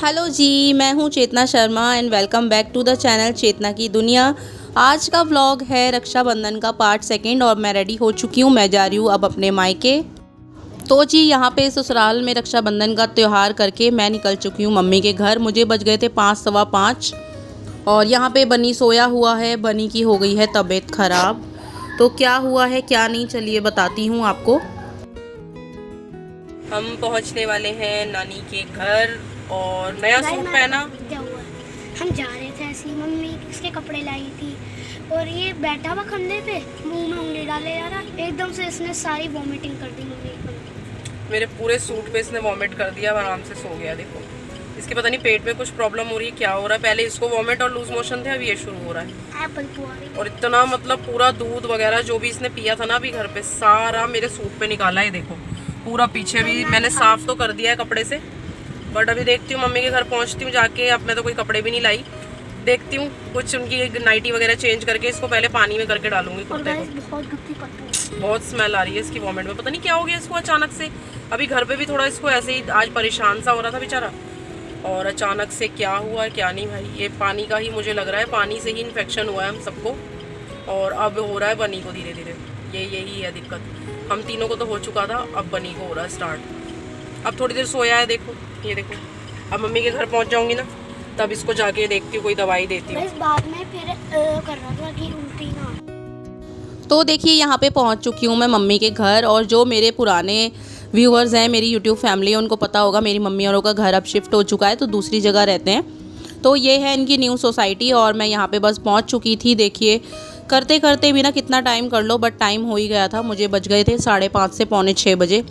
Hello जी, मैं हूँ Chetna Sharma and welcome back to the channel Chetna Ki Duniya. आज का व्लॉग है रक्षाबंधन का पार्ट सेकंड और मैं रेडी हो चुकी हूँ। मैं जा रही हूँ अब अपने मायके। तो जी यहाँ पे ससुराल में रक्षाबंधन का त्यौहार करके मैं निकल चुकी हूँ मम्मी के घर। मुझे बज गए थे 5 सवा 5 और यहाँ पे बनी सोया हुआ है। बनी की हो गई है तबीयत ख़राब। तो क्या हुआ है क्या नहीं, चलिए बताती हूँ आपको। हम पहुँचने वाले हैं नानी के घर और नया सूट पहना। हम जा रहे थे ऐसी, मम्मी इसके कपड़े लाई थी और ये बैठा हुआ खंडे पे मुंह में उंगली डाले जा रहा, एकदम से इसने सारी वॉमिटिंग कर दी मम्मी। मेरे पूरे सूट पे इसने वॉमिट कर दिया, आराम से सो गया। देखो इसके पता नहीं पेट में कुछ प्रॉब्लम हो रही है, क्या हो रहा है। पहले इसको वॉमिट और लूज मोशन थे, अभी ये शुरू हो रहा है। एप्पल और इतना मतलब पूरा दूध वगैरह जो भी इसने पिया था ना अभी घर पे, सारा मेरे सूट पे निकाला है। देखो पूरा पीछे भी मैंने साफ तो कर दिया है कपड़े से, बट अभी देखती हूँ मम्मी के घर पहुँचती हूँ जाके। अब मैं तो कोई कपड़े भी नहीं लाई, देखती हूँ कुछ उनकी नाइटी वगैरह चेंज करके इसको पहले पानी में करके डालूंगी कुत्ते को। बहुत स्मेल आ रही है इसकी वॉमिट में, पता नहीं क्या हो गया इसको अचानक से। अभी घर पे भी थोड़ा इसको ऐसे ही आज परेशान सा हो रहा था बेचारा, और अचानक से क्या हुआ है क्या नहीं भाई। ये पानी का ही मुझे लग रहा है, पानी से ही इन्फेक्शन हुआ है हम सबको, और अब हो रहा है बनी को धीरे धीरे। यही है दिक्कत। हम तीनों को तो हो चुका था, अब बनी को हो रहा है स्टार्ट। अब थोड़ी देर सोया है, देखो ये देखो। अब मम्मी के घर पहुंच जाऊंगी ना, तब इसको जाके देखती हूँ, कोई दवाई देती हूँ। बाद में फिर कर रहा था कि उल्टी ना। तो देखिए यहाँ पे पहुँच चुकी हूँ मैं मम्मी के घर, और जो मेरे पुराने व्यूअर्स हैं, मेरी यूट्यूब फैमिली है, उनको पता होगा मेरी मम्मी औरों का घर अब शिफ्ट हो चुका है, तो दूसरी जगह रहते हैं। तो ये है इनकी न्यू सोसाइटी और मैं यहाँ पे बस पहुँच चुकी थी। देखिए करते करते भी ना कितना टाइम कर लो, बट टाइम हो ही गया था। मुझे बज गए थे 5:30 से 5:45 बजे।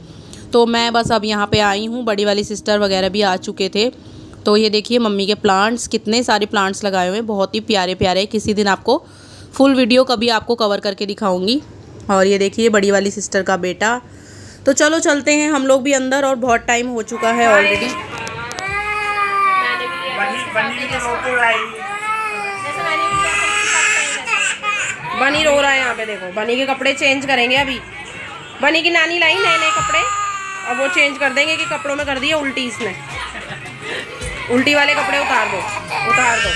तो मैं बस अब यहाँ पे आई हूँ। बड़ी वाली सिस्टर वगैरह भी आ चुके थे। तो ये देखिए मम्मी के प्लांट्स, कितने सारे प्लांट्स लगाए हुए हैं, बहुत ही प्यारे प्यारे। किसी दिन आपको फुल वीडियो कभी आपको कवर करके दिखाऊंगी। और ये देखिए बड़ी वाली सिस्टर का बेटा। तो चलो चलते हैं हम लोग भी अंदर, और बहुत टाइम हो चुका है ऑलरेडी। बनी रो रहा है यहाँ पे, देखो बनी के कपड़े चेंज करेंगे अभी। बनी की नानी लाई नए नए कपड़े, अब वो चेंज कर देंगे कि कपड़ों में कर दिया उल्टी इसने। उल्टी वाले कपड़े उतार दो, उतार दो।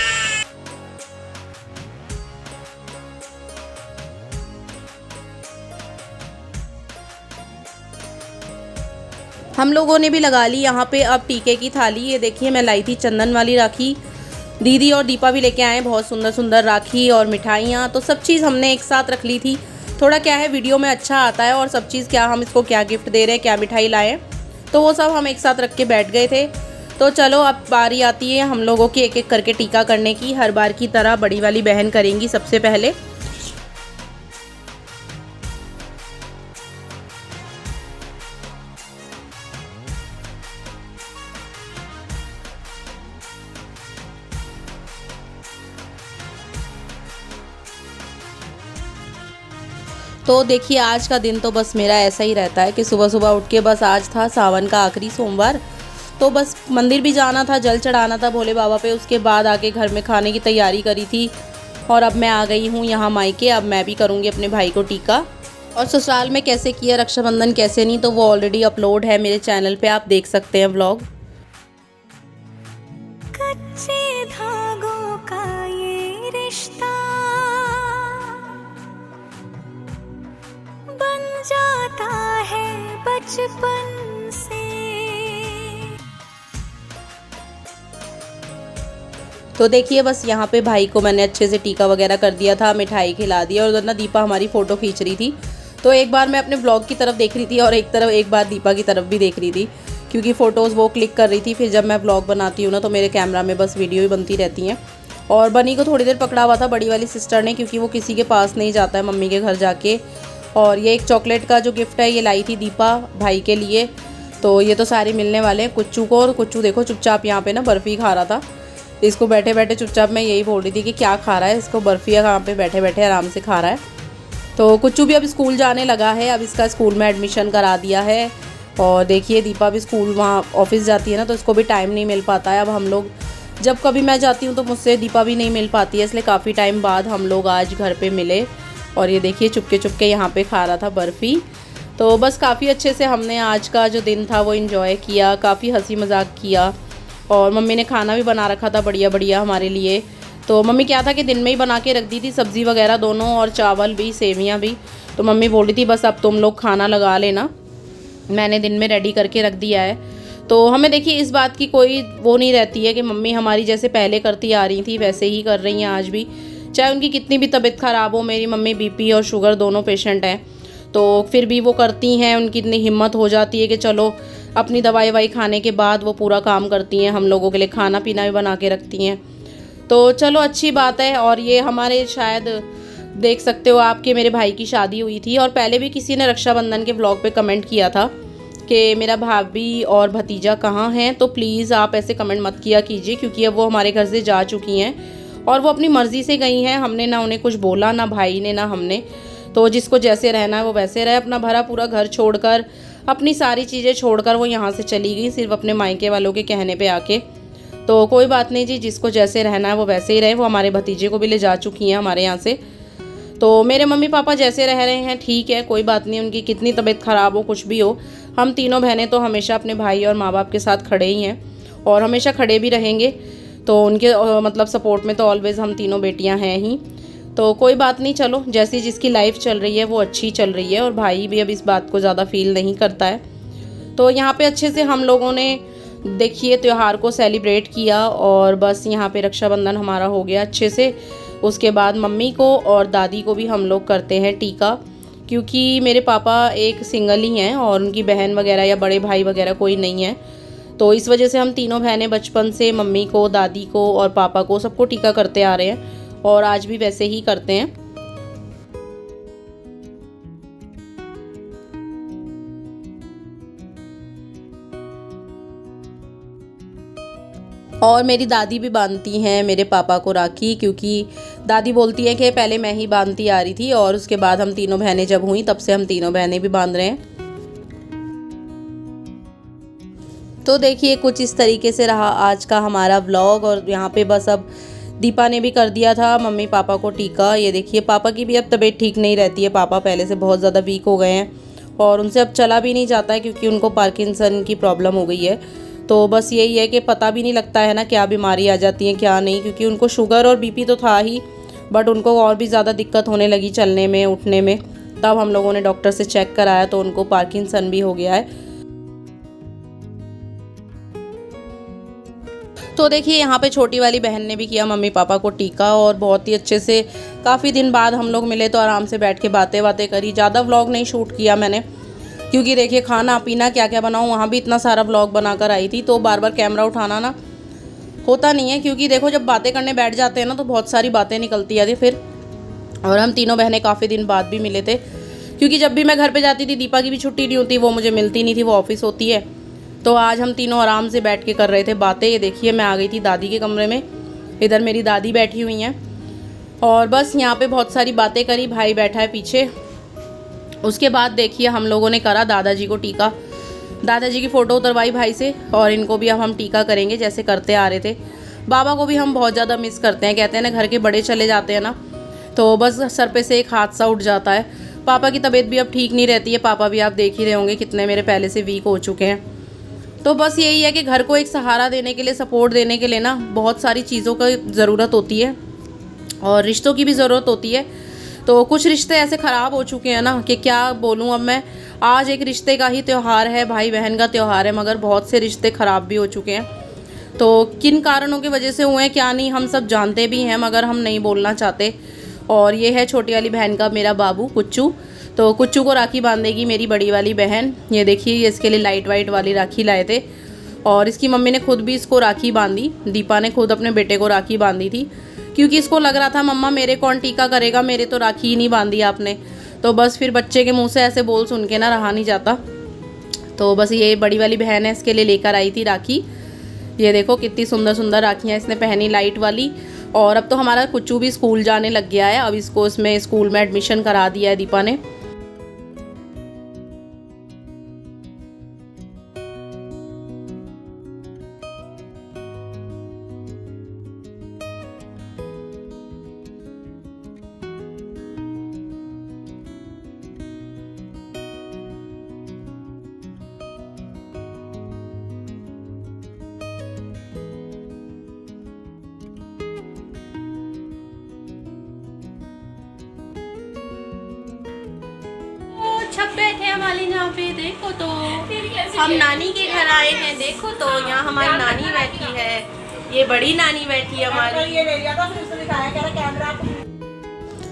हम लोगों ने भी लगा ली यहाँ पे अब टीके की थाली। ये देखिए मैं लाई थी चंदन वाली राखी। दीदी और दीपा भी लेके आए बहुत सुंदर सुंदर राखी और मिठाइयाँ। तो सब चीज़ हमने एक साथ रख ली थी। थोड़ा क्या है वीडियो में अच्छा आता है, और सब चीज़ क्या हम इसको क्या गिफ्ट दे रहे हैं, क्या मिठाई लाए, तो वो सब हम एक साथ रख के बैठ गए थे। तो चलो अब बारी आती है हम लोगों की एक एक करके टीका करने की। हर बार की तरह बड़ी वाली बहन करेंगी सबसे पहले। तो देखिए आज का दिन तो बस मेरा ऐसा ही रहता है कि सुबह सुबह उठ के बस, आज था सावन का आखिरी सोमवार, तो बस मंदिर भी जाना था, जल चढ़ाना था भोले बाबा पे। उसके बाद आके घर में खाने की तैयारी करी थी, और अब मैं आ गई हूँ यहाँ मायके। अब मैं भी करूँगी अपने भाई को टीका। और ससुराल में कैसे किया रक्षाबंधन कैसे नहीं, तो वो ऑलरेडी अपलोड है मेरे चैनल पे, आप देख सकते हैं व्लॉग। कच्चे धागों का ये रिश्ता बन जाता है बचपन से। तो देखिए बस यहाँ पे भाई को मैंने अच्छे से टीका वगैरह कर दिया था, मिठाई खिला दी, और उधर ना दीपा हमारी फ़ोटो खींच रही थी। तो एक बार मैं अपने ब्लॉग की तरफ देख रही थी और एक बार दीपा की तरफ भी देख रही थी, क्योंकि फ़ोटोज़ वो क्लिक कर रही थी। फिर जब मैं ब्लॉग बनाती हूँ ना, तो मेरे कैमरा में बस वीडियो ही बनती रहती हैं। और बनी को थोड़ी देर पकड़ा हुआ था बड़ी वाली सिस्टर ने, क्योंकि वो किसी के पास नहीं जाता है मम्मी के घर जाके। और ये एक चॉकलेट का जो गिफ्ट है ये लाई थी दीपा भाई के लिए। तो ये तो सारे मिलने वाले हैं कुच्चू को। और कुच्चू देखो चुपचाप यहाँ पे ना बर्फ़ी खा रहा था। इसको बैठे बैठे चुपचाप मैं यही बोल रही थी कि क्या खा रहा है, इसको बर्फ़ी कहाँ पे बैठे बैठे आराम से खा रहा है। तो कुच्चू भी अब स्कूल जाने लगा है, अब इसका स्कूल में एडमिशन करा दिया है। और देखिए दीपा भी स्कूल वहाँ ऑफिस जाती है ना, तो इसको भी टाइम नहीं मिल पाता है। अब हम लोग जब कभी मैं जाती हूँ तो मुझसे दीपा भी नहीं मिल पाती है, इसलिए काफ़ी टाइम बाद हम लोग आज घर पे मिले। और ये देखिए चुपके चुपके यहाँ पे खा रहा था बर्फ़ी। तो बस काफ़ी अच्छे से हमने आज का जो दिन था वो इन्जॉय किया, काफ़ी हंसी मजाक किया। और मम्मी ने खाना भी बना रखा था बढ़िया बढ़िया हमारे लिए। तो मम्मी क्या था कि दिन में ही बना के रख दी थी सब्ज़ी वगैरह दोनों, और चावल भी सेवियां भी। तो मम्मी बोल रही थी बस अब तुम लोग खाना लगा लेना, मैंने दिन में रेडी करके रख दिया है। तो हमें देखिए इस बात की कोई वो नहीं रहती है कि मम्मी हमारी जैसे पहले करती आ रही थी वैसे ही कर रही हैं आज भी, चाहे उनकी कितनी भी तबीयत ख़राब हो। मेरी मम्मी बीपी और शुगर दोनों पेशेंट हैं, तो फिर भी वो करती हैं, उनकी इतनी हिम्मत हो जाती है कि चलो अपनी दवाई ववाई खाने के बाद वो पूरा काम करती हैं, हम लोगों के लिए खाना पीना भी बना के रखती हैं। तो चलो अच्छी बात है। और ये हमारे शायद देख सकते हो आप कि मेरे भाई की शादी हुई थी, और पहले भी किसी ने रक्षाबंधन के व्लॉग पे कमेंट किया था कि मेरा भाभी और भतीजा कहाँ हैं। तो प्लीज़ आप ऐसे कमेंट मत किया कीजिए, क्योंकि अब वो हमारे घर से जा चुकी हैं और वो अपनी मर्ज़ी से गई हैं। हमने ना उन्हें कुछ बोला, ना भाई ने ना हमने। तो जिसको जैसे रहना है वो वैसे रहे, अपना भरा पूरा घर छोड़कर, अपनी सारी चीज़ें छोड़कर वो यहाँ से चली गई सिर्फ अपने मायके वालों के कहने पे आके। तो कोई बात नहीं जी, जिसको जैसे रहना है वो वैसे ही रहे। वो हमारे भतीजे को भी ले जा चुकी हैं हमारे यहाँ से। तो मेरे मम्मी पापा जैसे रह रहे हैं ठीक है, कोई बात नहीं, उनकी कितनी तबीयत ख़राब हो कुछ भी हो, हम तीनों बहनें तो हमेशा अपने भाई और माँ बाप के साथ खड़े ही हैं और हमेशा खड़े भी रहेंगे। तो उनके मतलब सपोर्ट में तो ऑलवेज़ हम तीनों बेटियां हैं ही। तो कोई बात नहीं, चलो जैसी जिसकी लाइफ चल रही है वो अच्छी चल रही है, और भाई भी अब इस बात को ज़्यादा फील नहीं करता है। तो यहाँ पे अच्छे से हम लोगों ने देखिए त्यौहार को सेलिब्रेट किया, और बस यहाँ पे रक्षाबंधन हमारा हो गया अच्छे से। उसके बाद मम्मी को और दादी को भी हम लोग करते हैं टीका, क्योंकि मेरे पापा एक सिंगल ही हैं और उनकी बहन वगैरह या बड़े भाई वगैरह कोई नहीं है। तो इस वजह से हम तीनों बहनें बचपन से मम्मी को, दादी को और पापा को सबको टीका करते आ रहे हैं, और आज भी वैसे ही करते हैं। और मेरी दादी भी बांधती हैं मेरे पापा को राखी, क्योंकि दादी बोलती है कि पहले मैं ही बांधती आ रही थी और उसके बाद हम तीनों बहनें जब हुई तब से हम तीनों बहनें भी बांध रहे हैं। तो देखिए कुछ इस तरीके से रहा आज का हमारा व्लॉग। और यहाँ पे बस अब दीपा ने भी कर दिया था मम्मी पापा को टीका। ये देखिए पापा की भी अब तबीयत ठीक नहीं रहती है, पापा पहले से बहुत ज़्यादा वीक हो गए हैं और उनसे अब चला भी नहीं जाता है, क्योंकि उनको पार्किंसन की प्रॉब्लम हो गई है। तो बस यही है कि पता भी नहीं लगता है ना क्या बीमारी आ जाती है क्या नहीं, क्योंकि उनको शुगर और बीपी तो था ही, बट उनको और भी ज़्यादा दिक्कत होने लगी चलने में उठने में। तब हम लोगों ने डॉक्टर से चेक कराया तो उनको पार्किंसन भी हो गया है। तो देखिए यहाँ पे छोटी वाली बहन ने भी किया मम्मी पापा को टीका, और बहुत ही अच्छे से काफ़ी दिन बाद हम लोग मिले तो आराम से बैठ के बातें बातें करी। ज़्यादा व्लॉग नहीं शूट किया मैंने, क्योंकि देखिए खाना पीना क्या क्या बनाऊँ, वहाँ भी इतना सारा व्लॉग बना कर आई थी, तो बार बार कैमरा उठाना ना होता नहीं है। क्योंकि देखो जब बातें करने बैठ जाते हैं ना तो बहुत सारी बातें निकलती आती फिर। और हम तीनों बहनें काफ़ी दिन बाद भी मिले थे, क्योंकि जब भी मैं घर पे जाती थी दीपा की भी छुट्टी नहीं होती, वो मुझे मिलती नहीं थी, वो ऑफिस होती है। तो आज हम तीनों आराम से बैठ के कर रहे थे बातें। ये देखिए मैं आ गई थी दादी के कमरे में, इधर मेरी दादी बैठी हुई हैं, और बस यहाँ पे बहुत सारी बातें करी। भाई बैठा है पीछे। उसके बाद देखिए हम लोगों ने करा दादाजी को टीका, दादाजी की फ़ोटो उतरवाई भाई से, और इनको भी अब हम टीका करेंगे जैसे करते आ रहे थे। बाबा को भी हम बहुत ज़्यादा मिस करते हैं, कहते हैं ना घर के बड़े चले जाते हैं ना तो बस सर पे से एक हादसा उठ जाता है। पापा की तबीयत भी अब ठीक नहीं रहती है, पापा भी आप देख ही रहे होंगे कितने मेरे पहले से वीक हो चुके हैं। तो बस यही है कि घर को एक सहारा देने के लिए, सपोर्ट देने के लिए ना बहुत सारी चीज़ों की ज़रूरत होती है, और रिश्तों की भी ज़रूरत होती है। तो कुछ रिश्ते ऐसे ख़राब हो चुके हैं ना कि क्या बोलूँ अब मैं। आज एक रिश्ते का ही त्यौहार है, भाई बहन का त्यौहार है, मगर बहुत से रिश्ते ख़राब भी हो चुके हैं। तो किन कारणों की वजह से हुए हैं क्या नहीं हम सब जानते भी हैं, मगर हम नहीं बोलना चाहते। और ये है छोटी वाली बहन का मेरा बाबू कुच्चू। तो कुच्चू को राखी बांधेगी मेरी बड़ी वाली बहन। ये देखिए ये इसके लिए लाइट वाइट वाली राखी लाए थे, और इसकी मम्मी ने खुद भी इसको राखी बांधी। दीपा ने खुद अपने बेटे को राखी बांधी थी, क्योंकि इसको लग रहा था मम्मा मेरे कौन टीका करेगा, मेरे तो राखी ही नहीं बांधी आपने। तो बस फिर बच्चे के मुंह से ऐसे बोल सुन के ना रहा नहीं जाता। तो बस ये बड़ी वाली बहन है, इसके लिए लेकर आई थी राखी। ये देखो कितनी सुंदर सुंदर राखियाँ इसने पहनी लाइट वाली। और अब तो हमारा कुच्चू भी स्कूल जाने लग गया है, अब इसको इसमें स्कूल में एडमिशन करा दिया है दीपा ने। बैठे हैं मालिन यहाँ पे, देखो तो हम नानी के घर आए हैं। देखो तो यहाँ हमारी नानी बैठी है, ये बड़ी नानी बैठी है हमारी। ये ले लिया था, फिर उसने दिखाया कह रहा कैमरा।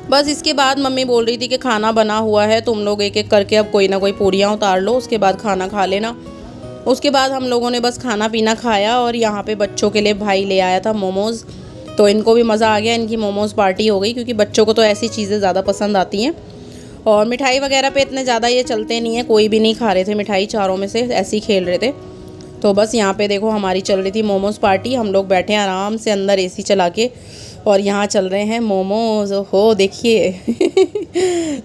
बस इसके बाद मम्मी बोल रही थी कि खाना बना हुआ है, तुम लोग एक एक करके अब कोई ना कोई पूरियाँ उतार लो, उसके बाद खाना खा लेना। उसके बाद हम लोगों ने बस खाना पीना खाया और यहाँ पे बच्चों के लिए भाई ले आया था मोमोज़, तो इनको भी मज़ा आ गया, इनकी मोमोज़ पार्टी हो गई, क्योंकि बच्चों को तो ऐसी चीज़ें ज़्यादा पसंद आती हैं। और मिठाई वगैरह पे इतने ज़्यादा ये चलते नहीं है, कोई भी नहीं खा रहे थे मिठाई, चारों में से ऐसे ही खेल रहे थे। तो बस यहाँ पे देखो हमारी चल रही थी मोमोज़ पार्टी, हम लोग बैठे हैं आराम से अंदर एसी चला के और यहाँ चल रहे हैं मोमोज़। हो देखिए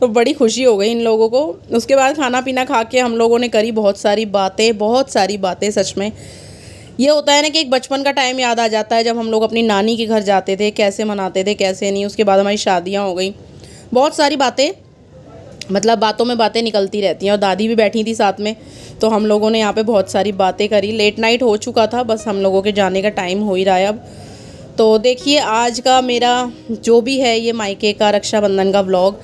तो बड़ी खुशी हो गई इन लोगों को। उसके बाद खाना पीना खा के हम लोगों ने करी बहुत सारी बातें। सच में ये होता है ना कि एक बचपन का टाइम याद आ जाता है, जब हम लोग अपनी नानी के घर जाते थे, कैसे मनाते थे कैसे नहीं। उसके बाद हमारी शादियाँ हो गई, बहुत सारी बातें, मतलब बातों में बातें निकलती रहती हैं। और दादी भी बैठी थी साथ में, तो हम लोगों ने यहाँ पे बहुत सारी बातें करी। लेट नाइट हो चुका था, बस हम लोगों के जाने का टाइम हो ही रहा है अब। तो देखिए आज का मेरा जो भी है ये मायके का रक्षाबंधन का व्लॉग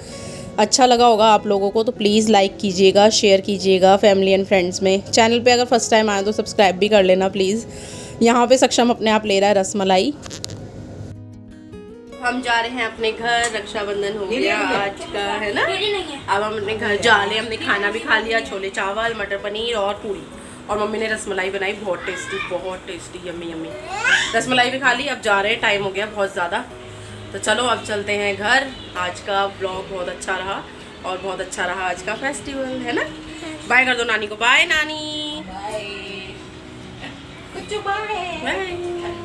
अच्छा लगा होगा आप लोगों को, तो प्लीज़ लाइक कीजिएगा, शेयर कीजिएगा फैमिली एंड फ्रेंड्स में। चैनल पे अगर फर्स्ट टाइम आए तो सब्सक्राइब भी कर लेना प्लीज़। यहाँ पे सक्षम अपने आप ले रहा है रसमलाई। हम जा रहे हैं अपने घर, रक्षाबंधन हो गया आज का, है ना। अब हम अपने घर जा रहे हैं, हमने खाना भी खा लिया, छोले चावल, मटर पनीर और पूरी, और मम्मी ने रसमलाई बनाई, बहुत टेस्टी यम्मी यम्मी रसमलाई भी खा ली। अब जा रहे हैं, टाइम हो गया बहुत ज़्यादा, तो चलो अब चलते हैं घर। आज का ब्लॉग बहुत अच्छा रहा और बहुत अच्छा रहा आज का फेस्टिवल, है ना। बाय कर दो नानी को, बाय नानी, कुछ बाय। बाय।